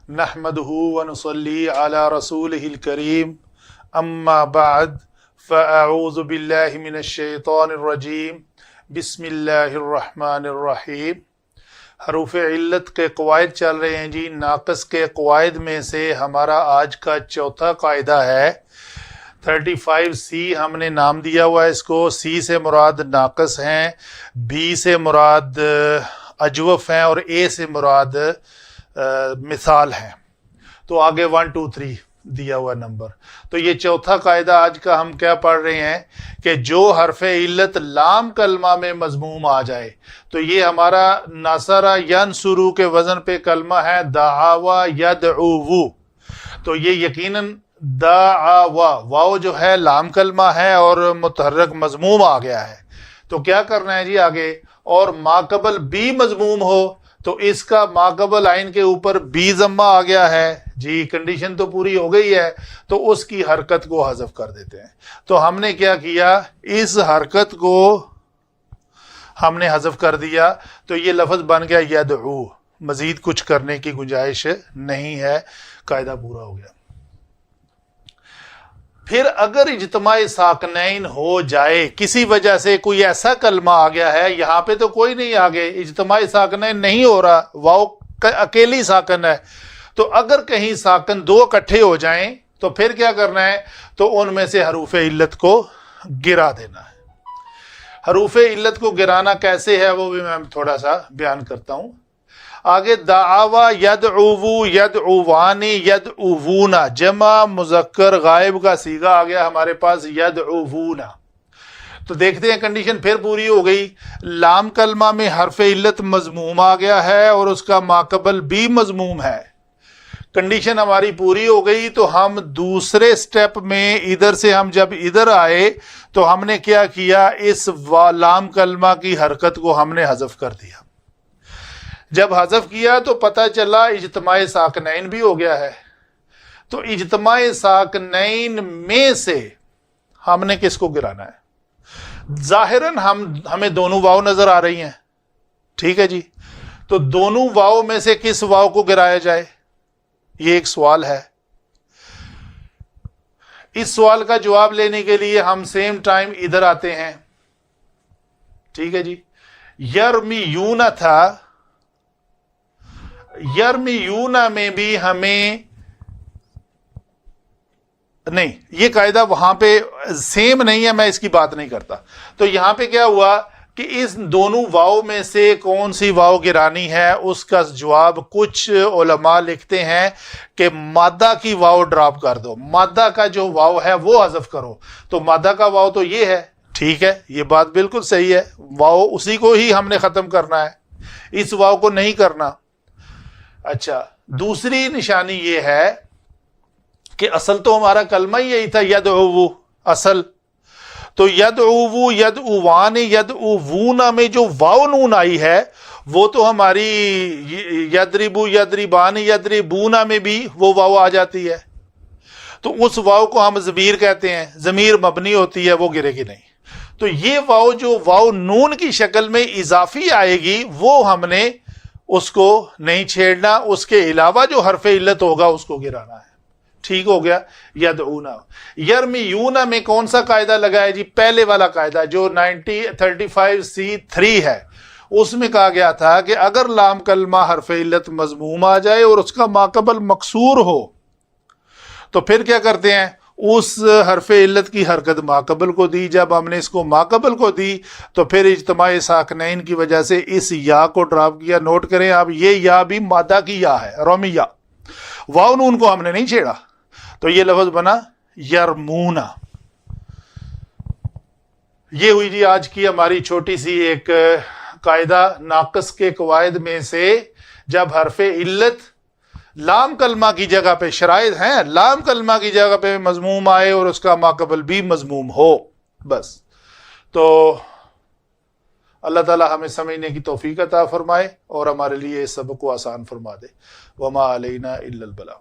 نحمده ونصلي على رسوله الكريم اما بعد فاعوذ بالله من الشیطان الرجیم بسم اللہ الرحمن الرحیم۔ حروف علت کے قواعد چل رہے ہیں جی۔ ناقص کے قواعد میں سے ہمارا آج کا چوتھا قاعدہ ہے 35C، ہم نے نام دیا ہوا ہے اس کو۔ C سے مراد ناقص ہیں، B سے مراد اجوف ہیں اور A سے مراد مثال ہیں۔ تو آگے 1 2 3 دیا ہوا نمبر۔ تو یہ چوتھا قاعدہ آج کا ہم کیا پڑھ رہے ہیں کہ جو حرف علت لام کلمہ میں مضموم آ جائے، تو یہ ہمارا ناصرہ ینصرو کے وزن پہ کلمہ ہے دعاوا یدعو، تو یہ یقیناً دعاوا واو جو ہے لام کلمہ ہے اور متحرک مضموم آ گیا ہے۔ تو کیا کرنا ہے جی آگے؟ اور ماقبل بھی مضموم ہو تو اس کا ماقبل عین کے اوپر بی ضمہ آ گیا ہے جی، کنڈیشن تو پوری ہو گئی ہے، تو اس کی حرکت کو حذف کر دیتے ہیں۔ تو ہم نے کیا کیا، اس حرکت کو ہم نے حذف کر دیا، تو یہ لفظ بن گیا یدعو، مزید کچھ کرنے کی گنجائش نہیں ہے، قاعدہ پورا ہو گیا۔ پھر اگر اجتماع ساکنین ہو جائے، کسی وجہ سے کوئی ایسا کلمہ آ گیا ہے، یہاں پہ تو کوئی نہیں آگے، اجتماع ساکنین نہیں ہو رہا، واو اکیلی ساکن ہے، تو اگر کہیں ساکن دو اکٹھے ہو جائیں تو پھر کیا کرنا ہے؟ تو ان میں سے حروف علت کو گرا دینا ہے۔ حروف علت کو گرانا کیسے ہے وہ بھی میں تھوڑا سا بیان کرتا ہوں۔ آگے دعوا یدعو یدعوانی یدعوونا، جمع مذکر غائب کا صیغہ آ گیا ہمارے پاس یدعوونا۔ تو دیکھتے ہیں کنڈیشن پھر پوری ہو گئی، لام کلمہ میں حرف علت مضموم آ گیا ہے اور اس کا ماقبل بھی مضموم ہے، کنڈیشن ہماری پوری ہو گئی۔ تو ہم دوسرے سٹیپ میں ادھر سے ہم جب ادھر آئے تو ہم نے کیا کیا، اس لام کلمہ کی حرکت کو ہم نے حذف کر دیا۔ جب حذف کیا تو پتہ چلا اجتماع ساکنین بھی ہو گیا ہے، تو اجتماع ساکنین میں سے ہم نے کس کو گرانا ہے؟ ظاہراً ہمیں دونوں واو نظر آ رہی ہیں، ٹھیک ہے جی، تو دونوں واو میں سے کس واو کو گرایا جائے، یہ ایک سوال ہے۔ اس سوال کا جواب لینے کے لیے ہم سیم ٹائم ادھر آتے ہیں، ٹھیک ہے جی۔ یرمیون تھا، یرمیونا میں بھی ہمیں نہیں، یہ قاعدہ وہاں پہ سیم نہیں ہے، میں اس کی بات نہیں کرتا۔ تو یہاں پہ کیا ہوا کہ اس دونوں واو میں سے کون سی واو گرانی ہے، اس کا جواب کچھ علماء لکھتے ہیں کہ مادہ کی واو ڈراپ کر دو، مادہ کا جو واو ہے وہ حذف کرو۔ تو مادہ کا واو تو یہ ہے، ٹھیک ہے، یہ بات بالکل صحیح ہے، واو اسی کو ہی ہم نے ختم کرنا ہے، اس واو کو نہیں کرنا۔ اچھا، دوسری نشانی یہ ہے کہ اصل تو ہمارا کلمہ ہی یہی تھا یدعو، اصل تو یدعو یدعوان یدعوونا میں جو واو نون آئی ہے وہ تو ہماری یدربو یدربان یدربونا میں بھی وہ واو آ جاتی ہے، تو اس واو کو ہم ضمیر کہتے ہیں، ضمیر مبنی ہوتی ہے، وہ گرے گی نہیں۔ تو یہ واو جو واو نون کی شکل میں اضافی آئے گی وہ ہم نے اس کو نہیں چھیڑنا، اس کے علاوہ جو حرف علت ہوگا اس کو گرانا ہے، ٹھیک ہو گیا۔ یدعونا، یرمیونا میں کون سا قاعدہ لگا ہے جی؟ پہلے والا قاعدہ جو 35C3 ہے، اس میں کہا گیا تھا کہ اگر لام کلمہ حرف علت مضموم آ جائے اور اس کا ماقبل مکسور ہو تو پھر کیا کرتے ہیں، اس حرف علت کی حرکت ماقبل کو دی۔ جب ہم نے اس کو ماقبل کو دی تو پھر اجتماع ساکنین کی وجہ سے اس یا کو ڈراپ کیا۔ نوٹ کریں آپ، یہ یا بھی مادہ کی یا ہے، رومی یا، واو نون کو ہم نے نہیں چھیڑا، تو یہ لفظ بنا یرمونا۔ یہ ہوئی جی آج کی ہماری چھوٹی سی ایک قاعدہ ناقص کے قواعد میں سے، جب حرف علت لام کلمہ کی جگہ پہ، شرائط ہیں لام کلمہ کی جگہ پہ مضموم آئے اور اس کا ماقبل بھی مضموم ہو، بس۔ تو اللہ تعالی ہمیں سمجھنے کی توفیق عطا فرمائے اور ہمارے لیے اس سبق کو آسان فرما دے۔ وما علینا الا البلاغ۔